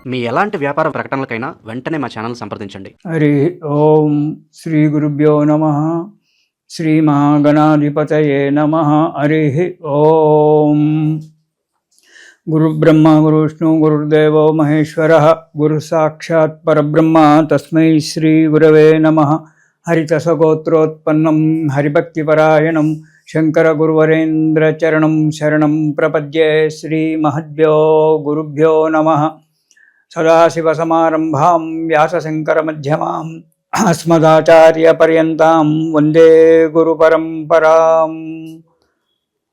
మీ ఎలాంటి వ్యాపార ప్రకటనలకైనా వెంటనే మా ఛానల్ సంప్రదించండి. హరి ఓం శ్రీ గురుభ్యో నమః. శ్రీ మహాగణాధిపతయే నమః. హరి ఓం. గురుబ్రహ్మ గురువిష్ణు గురుర్దేవో మహేశ్వరః. గురు సాక్షాత్ పరబ్రహ్మ తస్మై శ్రీ గురవే నమః. హరితసగోత్రోత్పన్నం హరిభక్తిపరాయణం శంకర గురువరేంద్ర చరణం శరణం ప్రపద్యే. శ్రీ మహద్భ్యో గురుభ్యో నమః. సదాశివసమారంభాం వ్యాసశంకరమధ్యమాం అస్మదాచార్యపర్యంతాం వందే గురుపరంపరాం.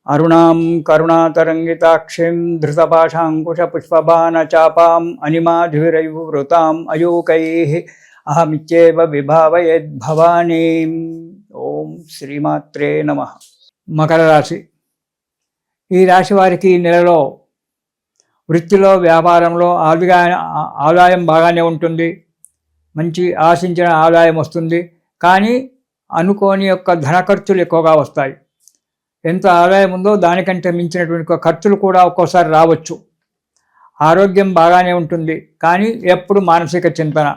అరుణాం కరుణాతరంగితాక్షిం ధృతపాశాంకుశపుష్పబాణచాపాం అనిమాధివిరైవృతాం అయూకైః అహమిత్యేవ విభావయేద్భవానీం. ఓం శ్రీమాత్రే నమః. మకర రాశి. ఈ రాశి వారికి ఈ నెలలో వృత్తిలో వ్యాపారంలో ఆదాయం బాగానే ఉంటుంది. మంచి ఆశించిన ఆదాయం వస్తుంది. కానీ అనుకోని యొక్క ధన ఖర్చులు ఎక్కువగా వస్తాయి. ఎంత ఆదాయం ఉందో దానికంటే మించినటువంటి ఖర్చులు కూడా ఒక్కోసారి రావచ్చు. ఆరోగ్యం బాగానే ఉంటుంది. కానీ ఎప్పుడు మానసిక చింతన.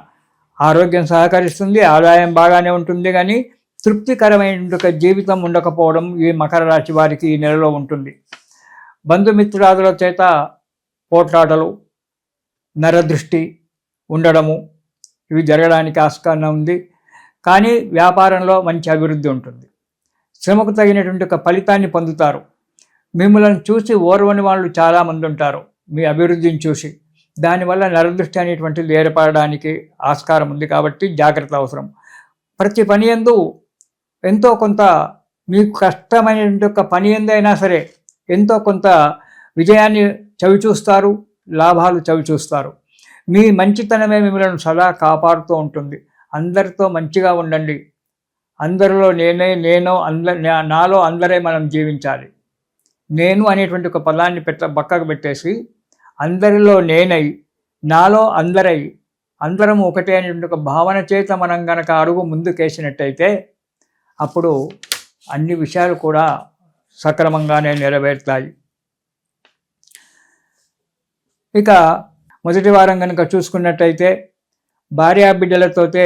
ఆరోగ్యం సహకరిస్తుంది, ఆదాయం బాగానే ఉంటుంది, కానీ తృప్తికరమైన జీవితం ఉండకపోవడం ఈ మకర రాశి వారికి ఈ నెలలో ఉంటుంది. బంధుమిత్రాదుల చేత పోట్లాటలు, నరదృష్టి ఉండడము ఇవి జరగడానికి ఆస్కారం ఉంది. కానీ వ్యాపారంలో మంచి అభివృద్ధి ఉంటుంది. శ్రమకు తగినటువంటి ఒక ఫలితాన్ని పొందుతారు. మిమ్మల్ని చూసి ఓర్వని వాళ్ళు చాలామంది ఉంటారు మీ అభివృద్ధిని చూసి. దానివల్ల నరదృష్టి అనేటువంటిది ఏర్పడడానికి ఆస్కారం ఉంది. కాబట్టి జాగ్రత్త అవసరం. ప్రతి పని యందు ఎంతో కొంత మీకు కష్టమైనటువంటి ఒక పని ఎందైనా సరే ఎంతో కొంత విజయాన్ని చవిచూస్తారు, లాభాలు చవిచూస్తారు. మీ మంచితనమే మిమ్మల్ని సదా కాపాడుతూ ఉంటుంది. అందరితో మంచిగా ఉండండి. అందరిలో నేను నాలో అందరే మనం జీవించాలి. నేను అనేటువంటి ఒక పదాన్ని పక్కకు పెట్టేసి అందరిలో నేనై నాలో అందరై అందరం ఒకటే అనేటువంటి ఒక భావన చేత మనం గనక అడుగు ముందుకేసినట్టయితే అప్పుడు అన్ని విషయాలు కూడా సక్రమంగానే నెరవేరుతాయి. ఇక మొదటి వారం కనుక చూసుకున్నట్టయితే భార్యాబిడ్డలతోటే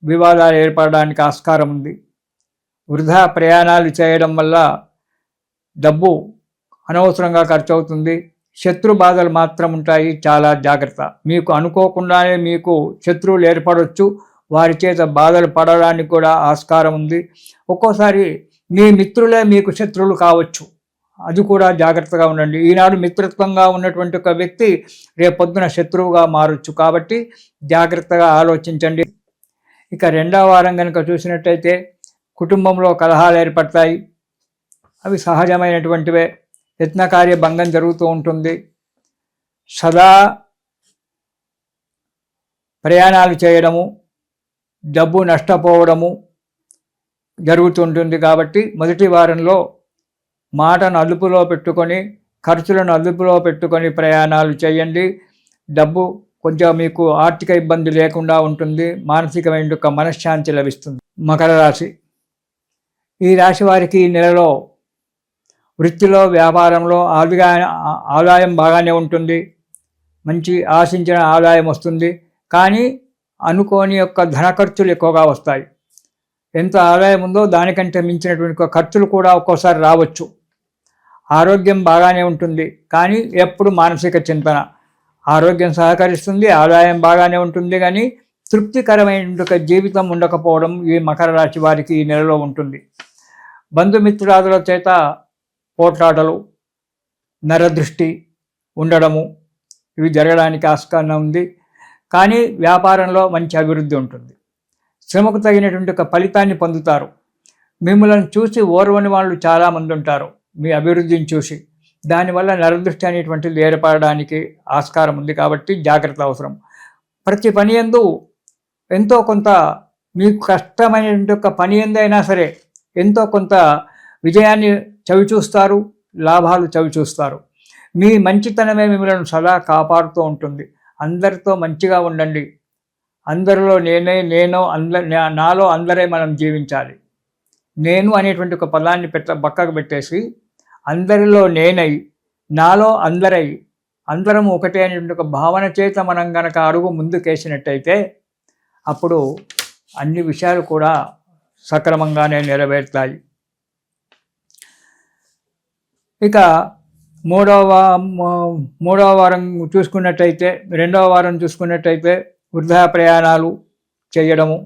వివాదాలు ఏర్పడడానికి ఆస్కారం ఉంది. వృధా ప్రయాణాలు చేయడం వల్ల డబ్బు అనవసరంగా ఖర్చు అవుతుంది. శత్రు బాధలు మాత్రం ఉంటాయి. చాలా జాగ్రత్త. మీకు అనుకోకుండానే మీకు శత్రువులు ఏర్పడవచ్చు. వారి చేత బాధలు పడడానికి కూడా ఆస్కారం ఉంది. ఒక్కోసారి మీ మిత్రులే మీకు శత్రువులు కావచ్చు. అది కూడా జాగ్రత్తగా ఉండండి. ఈనాడు మిత్రత్వంగా ఉన్నటువంటి ఒక వ్యక్తి రేపొద్దున శత్రువుగా మారచ్చు. కాబట్టి జాగ్రత్తగా ఆలోచించండి. ఇక రెండవ వారం కనుక చూసినట్టయితే కుటుంబంలో కలహాలు ఏర్పడతాయి. అవి సహజమైనటువంటివే. యత్నకార్య భంగం జరుగుతూ ఉంటుంది. సదా ప్రయాణాలు చేయడము, డబ్బు నష్టపోవడము జరుగుతుంటుంది. కాబట్టి మొదటి వారంలో మాటను అదుపులో పెట్టుకొని, ఖర్చులను అదుపులో పెట్టుకొని ప్రయాణాలు చేయండి. డబ్బు కొంచెం మీకు ఆర్థిక ఇబ్బంది లేకుండా ఉంటుంది. మానసికమైన యొక్క మనశ్శాంతి లభిస్తుంది. మకర రాశి. ఈ రాశి వారికి ఈ నెలలో వృత్తిలో వ్యాపారంలో ఆదాయం బాగానే ఉంటుంది. మంచి ఆశించిన ఆదాయం వస్తుంది. కానీ అనుకోని యొక్క ధన ఖర్చులు ఎక్కువగా వస్తాయి. ఎంత ఆదాయం ఉందో దానికంటే మించినటువంటి ఖర్చులు కూడా ఒక్కోసారి రావచ్చు. ఆరోగ్యం బాగానే ఉంటుంది. కానీ ఎప్పుడు మానసిక చింతన. ఆరోగ్యం సహకరిస్తుంది, ఆదాయం బాగానే ఉంటుంది, కానీ తృప్తికరమైన జీవితం ఉండకపోవడం ఈ మకర రాశి వారికి ఈ నెలలో ఉంటుంది. బంధుమిత్రాదుల చేత పోట్లాటలు, నరదృష్టి ఉండడము ఇవి జరగడానికి ఆస్కారం ఉంది. కానీ వ్యాపారంలో మంచి అభివృద్ధి ఉంటుంది. శ్రమకు తగినటువంటి ఒక ఫలితాన్ని పొందుతారు. మిమ్మల్ని చూసి ఓర్వని వాళ్ళు చాలామంది ఉంటారు మీ అభివృద్ధిని చూసి. దానివల్ల నరదృష్టి అనేటువంటిది ఏర్పడడానికి ఆస్కారం ఉంది. కాబట్టి జాగ్రత్త అవసరం. ప్రతి పని యందు ఎంతో కొంత మీకు కష్టమైనటువంటి ఒక పని ఎందైనా సరే ఎంతో కొంత విజయాన్ని చవిచూస్తారు, లాభాలు చవిచూస్తారు. మీ మంచితనమే మిమ్మల్ని సదా కాపాడుతూ ఉంటుంది. అందరితో మంచిగా ఉండండి. అందరిలో నేను నాలో అందరే మనం జీవించాలి. నేను అనేటువంటి ఒక పదాన్ని పక్కకు పెట్టేసి అందరిలో నేనై నాలో అందరై అందరం ఒకటే అనేటువంటి ఒక భావన చేత మనం గనక అడుగు ముందుకేసినట్టయితే అప్పుడు అన్ని విషయాలు కూడా సక్రమంగానే నెరవేరుతాయి. ఇక మూడవ వారం చూసుకున్నట్టయితే, రెండవ వారం చూసుకున్నట్టయితే వృధా ప్రయాణాలు చేయడము.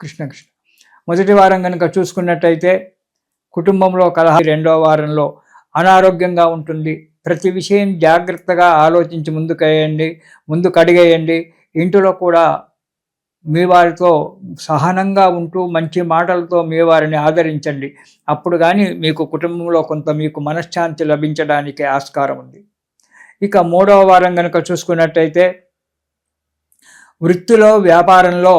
కృష్ణ కృష్ణ. మొదటి వారం కనుక చూసుకున్నట్టయితే కుటుంబంలో కలహ. రెండవ వారంలో అనారోగ్యంగా ఉంటుంది. ప్రతి విషయం జాగ్రత్తగా ఆలోచించి ముందుకు అడిగేయండి. ఇంటిలో కూడా మీ వారితో సహనంగా ఉంటూ మంచి మాటలతో మీ వారిని ఆదరించండి. అప్పుడు కానీ మీకు కుటుంబంలో కొంత మీకు మనశ్శాంతి లభించడానికి ఆస్కారం ఉంది. ఇక మూడవ వారం కనుక చూసుకున్నట్టయితే వృత్తిలో వ్యాపారంలో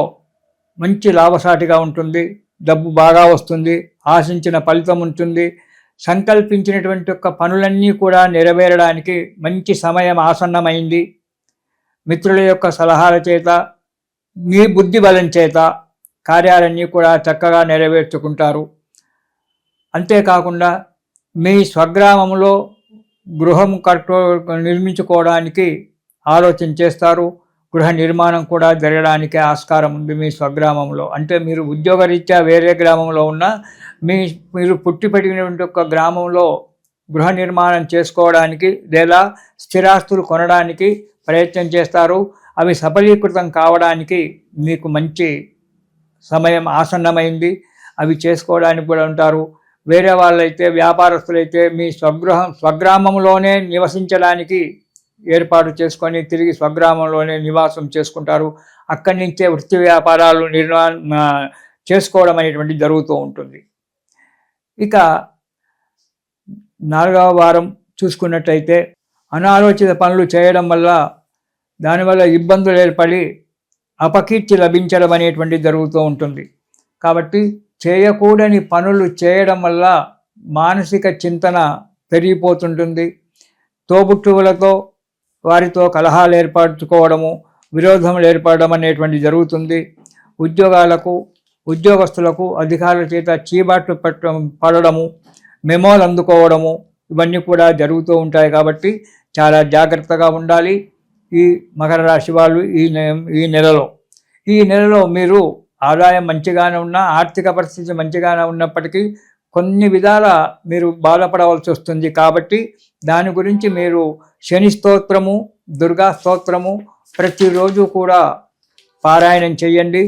మంచి లాభసాటిగా ఉంటుంది. డబ్బు బాగా వస్తుంది. ఆశించిన ఫలితం ఉంటుంది. సంకల్పించినటువంటి యొక్క పనులన్నీ కూడా నెరవేరడానికి మంచి సమయం ఆసన్నమైంది. మిత్రుల యొక్క సలహాల చేత, మీ బుద్ధి బలం చేత కార్యాలన్నీ కూడా చక్కగా నెరవేర్చుకుంటారు. అంతేకాకుండా మీ స్వగ్రామంలో గృహం నిర్మించుకోవడానికి ఆలోచన చేస్తారు. గృహ నిర్మాణం కూడా జరగడానికి ఆస్కారం ఉంది మీ స్వగ్రామంలో. అంటే మీరు ఉద్యోగరీత్యా వేరే గ్రామంలో ఉన్నా మీరు పుట్టి పెరిగినటువంటి ఒక గ్రామంలో గృహ నిర్మాణం చేసుకోవడానికి లేదా స్థిరాస్తులు కొనడానికి ప్రయత్నం చేస్తారు. అవి సఫలీకృతం కావడానికి మీకు మంచి సమయం ఆసన్నమైంది. అవి చేసుకోవడానికి కూడా ఉంటారు. వేరే వాళ్ళైతే, వ్యాపారస్తులైతే మీ స్వగ్రామంలోనే నివసించడానికి ఏర్పాటు చేసుకొని తిరిగి స్వగ్రామంలోనే నివాసం చేసుకుంటారు. అక్కడి నుంచే వృత్తి వ్యాపారాలు చేసుకోవడం అనేటువంటి జరుగుతూ ఉంటుంది. ఇక 4వ వారం చూసుకున్నట్టయితే అనాలోచిత పనులు చేయడం వల్ల దానివల్ల ఇబ్బందులు ఏర్పడి అపకీర్తి లభించడం అనేటువంటి జరుగుతూ ఉంటుంది. కాబట్టి చేయకూడని పనులు చేయడం వల్ల మానసిక చింతన పెరిగిపోతుంటుంది. తోబుట్టువులతో వారితో కలహాలు ఏర్పరచుకోవడము, విరోధములు ఏర్పడడం అనేటువంటి జరుగుతుంది. ఉద్యోగస్తులకు అధికారుల చేత చీబాట్లు పడడము, మెమోలు అందుకోవడము ఇవన్నీ కూడా జరుగుతూ ఉంటాయి. కాబట్టి చాలా జాగ్రత్తగా ఉండాలి ఈ మకర రాశి వాళ్ళు ఈ నెలలో మీరు ఆదాయం మంచిగానే ఉన్నా, ఆర్థిక పరిస్థితి మంచిగానే ఉన్నప్పటికీ కొన్ని విధాల మీరు బాధపడవలసి వస్తుంది. కాబట్టి దాని గురించి మీరు శని స్తోత్రము, దుర్గా స్తోత్రము ప్రతిరోజు కూడా పారాయణం చేయండి.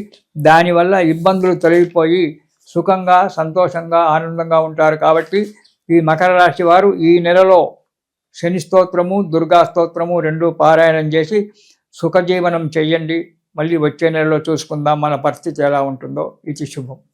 దానివల్ల ఇబ్బందులు తొలగిపోయి సుఖంగా, సంతోషంగా, ఆనందంగా ఉంటారు. కాబట్టి ఈ మకర రాశి వారు ఈ నెలలో శని స్తోత్రము, దుర్గా స్తోత్రము 2 పారాయణం చేసి సుఖజీవనం చెయ్యండి. మళ్ళీ వచ్చే నెలలో చూసుకుందాం మన పరిస్థితి ఎలా ఉంటుందో. ఇది శుభం.